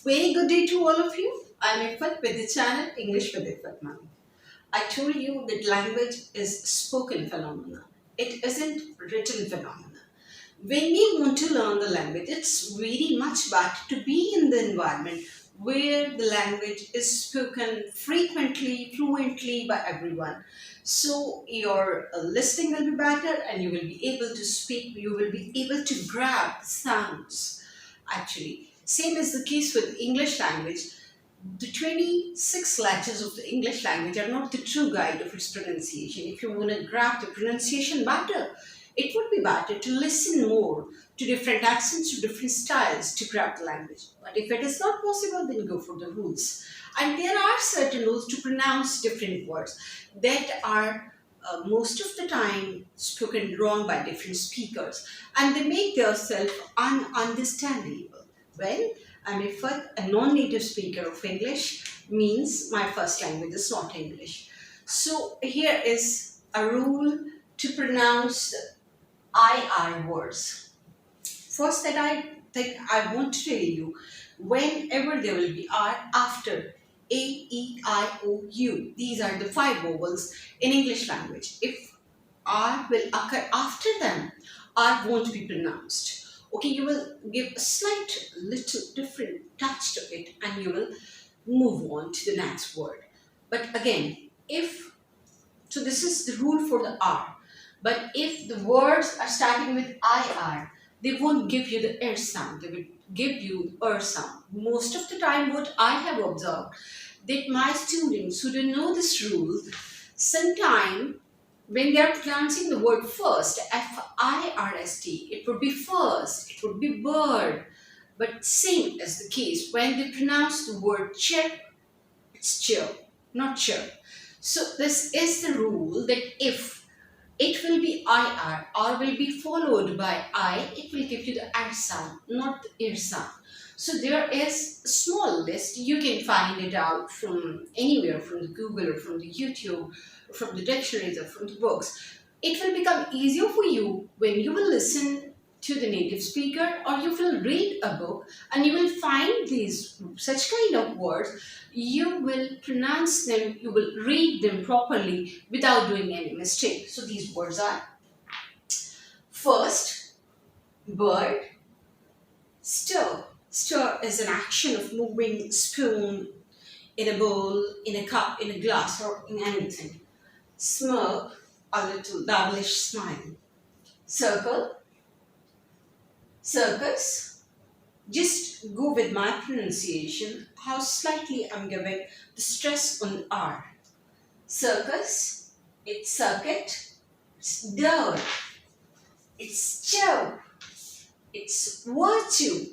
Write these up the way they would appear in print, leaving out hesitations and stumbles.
Very good day to all of you. I'm Iffat with the channel English with Iffat Malik. I told you that language is spoken phenomena. It isn't written phenomena. When we want to learn the language, it's very much better to be in the environment where the language is spoken frequently, fluently by everyone. So your listening will be better and you will be able to speak, you will be able to grab sounds. Actually, same is the case with English language. The 26 letters of the English language are not the true guide of its pronunciation. If you want to grab the pronunciation better, it would be better to listen more to different accents, to different styles to grab the language. But if it is not possible, then go for the rules. And there are certain rules to pronounce different words that are most of the time spoken wrong by different speakers, and they make themselves ununderstandable. Well, I'm a non-native speaker of English, means my first language is not English. So here is a rule to pronounce IR words. First that I want to tell you, whenever there will be R after A, E, I, O, U, these are the 5 vowels in English language. If R will occur after them, R won't be pronounced. Okay, you will give a slight little different touch to it and you will move on to the next word. But again, so this is the rule for the R. But if the words are starting with IR, they won't give you the R sound. They will give you the R sound. Most of the time what I have observed, that my students who don't know this rule, sometimes when they are pronouncing the word first, F-I-R-S-T, it would be first, it would be bird. But same is the case when they pronounce the word chip, it's chirp, not chirp. So this is the rule that if it will be IR or will be followed by I, it will give you the R sound, not the ear sound. So there is a small list. You can find it out from anywhere, from the Google or from the YouTube, or from the dictionaries or from the books. It will become easier for you when you will listen to the native speaker or you will read a book and you will find these such kind of words. You will pronounce them, you will read them properly without doing any mistake. So these words are first, bird, stir. Stir is an action of moving spoon in a bowl, in a cup, in a glass, or in anything. Smirk, a little devilish smile. Circle, circus. Just go with my pronunciation, how slightly I'm giving the stress on R. Circus, it's circuit, it's dirt, it's chirp, it's virtue,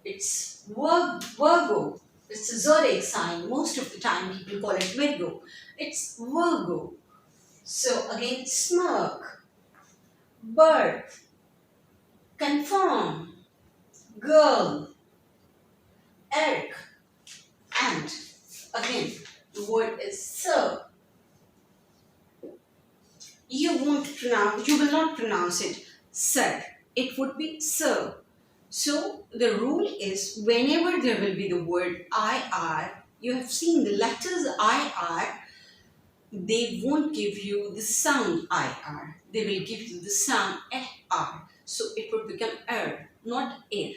it's Virgo. It's a zodiac sign. Most of the time people call it Virgo. It's Virgo. So again, smirk, birth, confirm, girl, Eric, and again the word is sir. You will not pronounce it sir. It would be sir. So the rule is whenever there will be the word IR, you have seen the letters IR, they won't give you the sound IR. They will give you the sound FR. So it would become not air.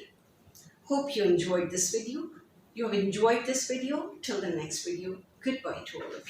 Hope you enjoyed this video. You have enjoyed this video. Till the next video, goodbye to all of you.